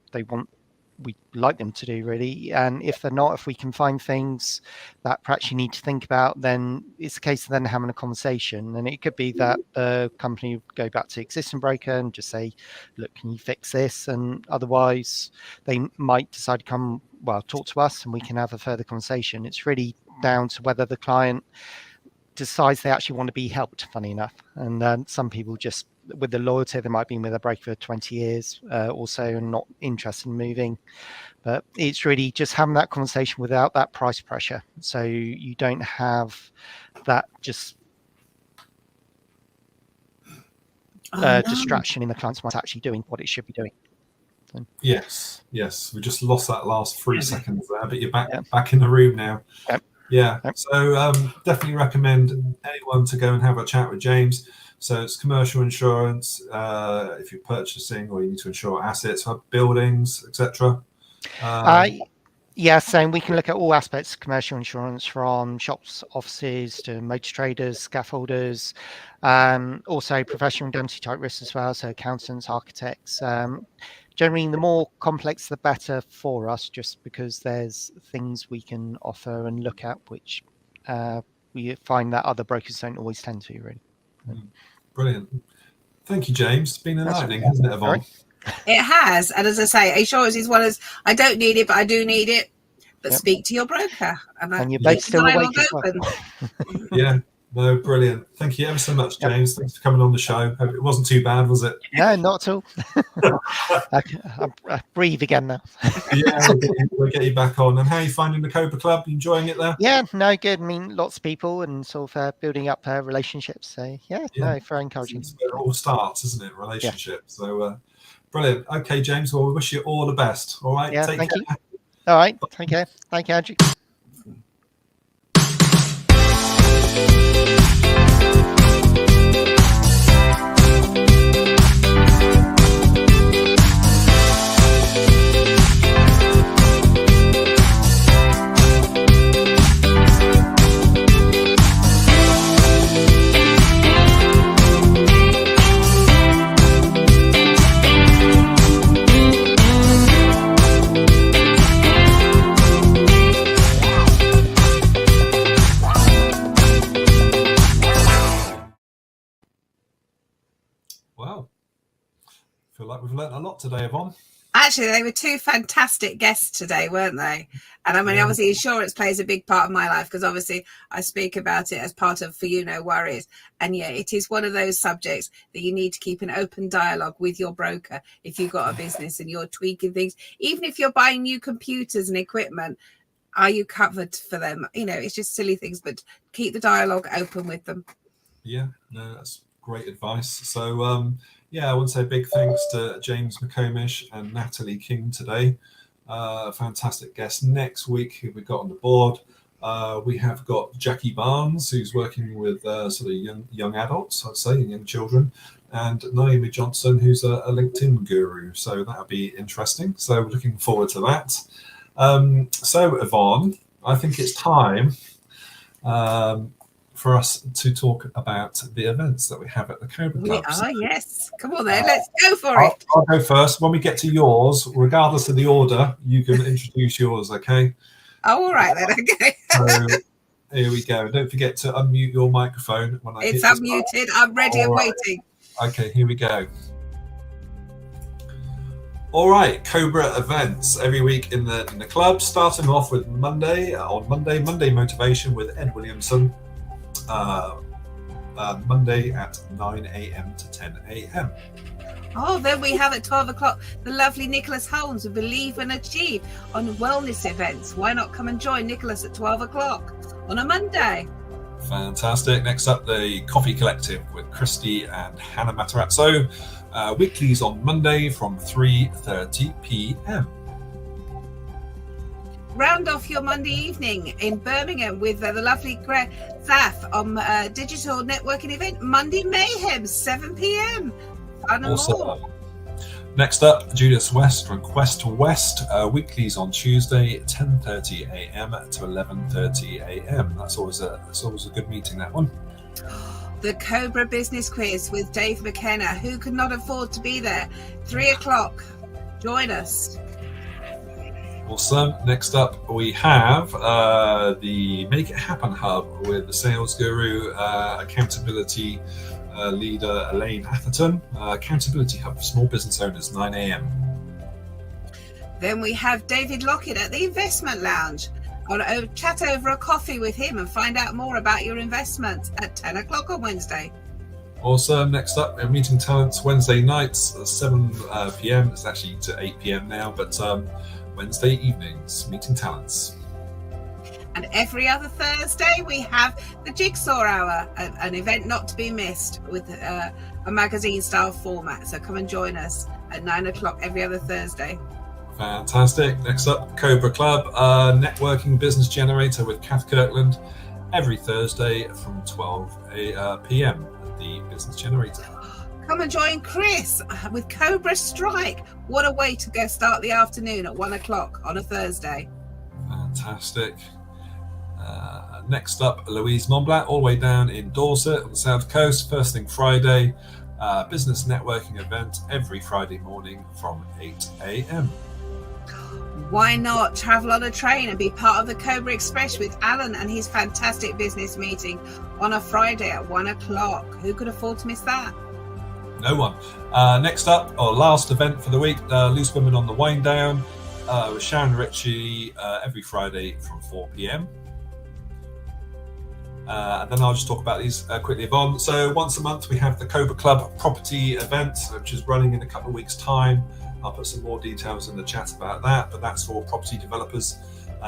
we like them to do, really. And if they're not, if we can find things that perhaps you need to think about, then it's a case of then having a conversation. And it could be that the company would go back to the existing broker and just say, look, can you fix this? And otherwise they might decide to talk to us and we can have a further conversation. It's really down to whether the client decides they actually want to be helped, funny enough. And some people just, with the loyalty, they might have been with a broker for 20 years or so and not interested in moving. But it's really just having that conversation without that price pressure. So you don't have that just distraction in the client's mind actually doing what it should be doing. So. Yes. We just lost that last 3 seconds there, but you're back in the room now. Yep. Yeah. Yep. So definitely recommend anyone to go and have a chat with James. So it's commercial insurance if you're purchasing or you need to insure assets, buildings, etc. Yes, and we can look at all aspects of commercial insurance, from shops, offices to motor traders, scaffolders, also professional indemnity type risks as well, so accountants, architects. Generally, the more complex, the better for us, just because there's things we can offer and look at, which we find that other brokers don't always tend to, really. Brilliant. Thank you, James. It's been enlightening, hasn't it, Yvonne? Right. It has. And as I say, insurance is one of those, I don't need it, but I do need it. But speak to your broker. And your boat's still awake as well. Yeah. No, brilliant. Thank you ever so much, James. Thanks for coming on the show. Hope it wasn't too bad, was it? No, not at all. I breathe again now. Yeah, we'll get you back on. And how are you finding the Cobra Club? You enjoying it there? Yeah, no, good. I mean, lots of people and sort of building up relationships. So, no, very encouraging. It all starts, isn't it? Relationships. Yeah. So, brilliant. Okay, James. Well, we wish you all the best. All right. Yeah, Take thank care. you. All right. Take care. Thank you, Andrew. Wow. I feel like we've learned a lot today, Yvonne. Actually, they were two fantastic guests today, weren't they? And I mean, obviously, insurance plays a big part of my life because obviously I speak about it as part of For You No Worries. And yeah, it is one of those subjects that you need to keep an open dialogue with your broker if you've got a business and you're tweaking things. Even if you're buying new computers and equipment, are you covered for them? You know, it's just silly things, but keep the dialogue open with them. Yeah, no, that's great advice. So, I want to say big thanks to James McComish and Natalie King today. Fantastic guests. Next week, who we've got on the board, we have got Jackie Barnes, who's working with sort of young adults, I'd say, and young children, and Naomi Johnson, who's a LinkedIn guru. So that'll be interesting. So we're looking forward to that. So, Yvonne, I think it's time for us to talk about the events that we have at the Cobra Club. Yes. Come on then, let's go for it. I'll go first. When we get to yours, regardless of the order, you can introduce yours, okay? Oh, all right then, okay. So here we go. Don't forget to unmute your microphone when I It's unmuted. I'm ready and waiting. Okay, here we go. All right, Cobra events every week in the club, starting off with Monday Motivation with Ed Williamson. Monday at 9 a.m. to 10 a.m. Oh, then we have at 12 o'clock the lovely Nicholas Holmes with Believe and Achieve on wellness events. Why not come and join Nicholas at 12 o'clock on a Monday? Fantastic. Next up, the Coffee Collective with Christy and Hannah Matarazzo. Weeklies on Monday from 3:30 p.m. Round off your Monday evening in Birmingham with the lovely Zaf on digital networking event Monday Mayhem, 7 p.m. Fun and more. Next up, Judas West from Quest to West, weeklies on Tuesday, 10:30 a.m. to 11:30 a.m. That's always a good meeting, that one. The Cobra Business Quiz with Dave McKenna. Who could not afford to be there? 3 o'clock. Join us. Awesome. Next up, we have the Make It Happen Hub with the sales guru, accountability leader Elaine Atherton. Accountability Hub for small business owners, 9 a.m. Then we have David Lockett at the Investment Lounge. I'll chat over a coffee with him and find out more about your investments at 10 o'clock on Wednesday. Awesome. Next up, we're meeting talents Wednesday nights at 7 p.m. It's actually to 8 p.m. now, but Wednesday evenings, meeting talents. And every other Thursday, we have the Jigsaw Hour, an event not to be missed with a magazine-style format. So come and join us at 9 o'clock every other Thursday. Fantastic. Next up, Cobra Club, networking business generator with Kath Kirkland, every Thursday from 12 p.m. at the Business Generator. Come and join Chris with Cobra Strike. What a way to go start the afternoon at 1 o'clock on a Thursday. Fantastic. Next up, Louise Montblanc, all the way down in Dorset on the South Coast, first thing Friday, business networking event every Friday morning from 8 a.m. Why not travel on a train and be part of the Cobra Express with Alan and his fantastic business meeting on a Friday at 1 o'clock? Who could afford to miss that? No one. Next up, our last event for the week, Loose Women on the Wind Down with Sharon Ritchie every Friday from 4 p.m. And then I'll just talk about these quickly, Yvonne. So once a month, we have the Cobra Club property event, which is running in a couple of weeks' time. I'll put some more details in the chat about that, but that's for property developers,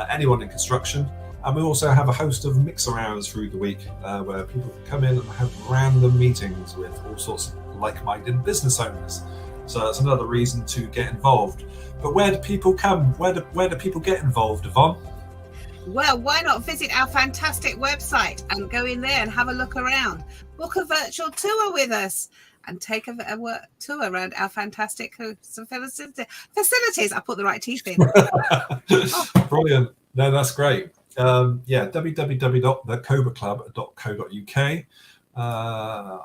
anyone in construction. And we also have a host of mix-arounds through the week where people can come in and have random meetings with all sorts of like-minded business owners. So that's another reason to get involved. But where do people come? Where do people get involved, Yvonne? Well, why not visit our fantastic website and go in there and have a look around. Book a virtual tour with us and take a tour around our fantastic facilities. I put the right teeth in. Brilliant. No, that's great. www.thecobraclub.co.uk.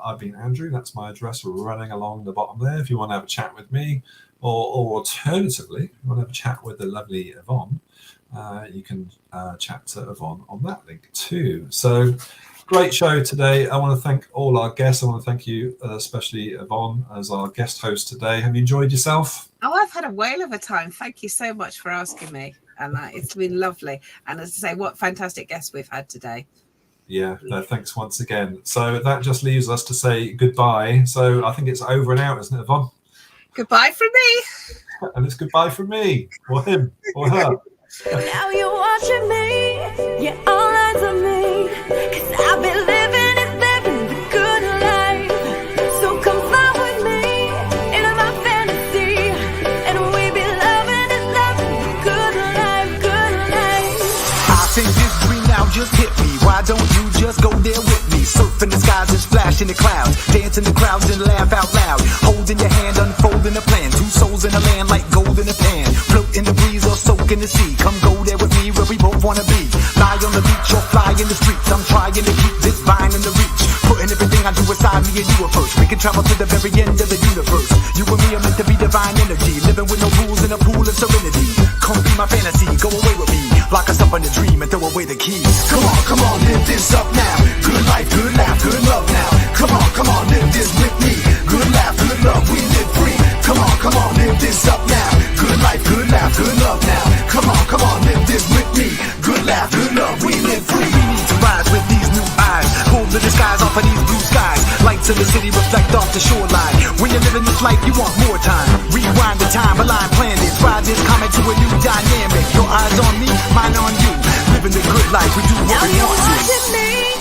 I've been Andrew. That's my address. We're running along the bottom there if you want to have a chat with me. Or alternatively, if you want to have a chat with the lovely Yvonne, you can chat to Yvonne on that link too. So great show today. I want to thank all our guests. I want to thank you, especially Yvonne, as our guest host today. Have you enjoyed yourself? Oh, I've had a whale of a time. Thank you so much for asking me. And it's been lovely. And as I say, what fantastic guests we've had today. Yeah, no, thanks once again. So that just leaves us to say goodbye. So I think it's over and out, isn't it, Yvonne? Goodbye from me. And it's goodbye from me, or him, or her. Now you're watching me, yeah, all eyes on me, 'cause I've been living the good life. So come fly with me into my fantasy, and we be loving the good life. I think this dream now just hit me. Why don't you just go there with me? Surfing the skies and splash in the clouds, dance in the crowds and laugh out loud. Holding your hand, unfolding a plan. Two souls in a land like gold in a pan. Float in the breeze or soak in the sea. Come go there with me where we both wanna be. Lie on the beach or fly in the streets. I'm trying to keep this vine in the reach. Putting everything I do inside me and you first. We can travel to the very end of the universe. You and me are meant to be divine energy. Living with no rules in a pool of serenity. Come be my fantasy, go away with me. Lock us up in a dream and throw away the keys. Come on, live this up now. Good life, good laugh, good love now. Come on, live this with me. Good laugh, good love, we live free. Come on, live this up now. Good life, good laugh, good love now. Come on, live this with me. Good laugh, good love, we live free. We need to rise with these new eyes. Pull the disguise off of these blue skies. Lights of the city reflect off the shoreline. When you're living this life, you want more time. Rewind the time, align planets. Ride this comet to a new dynamic. Your eyes on me, mine on you. Living the good life, we do what Now we you're want to. watching me.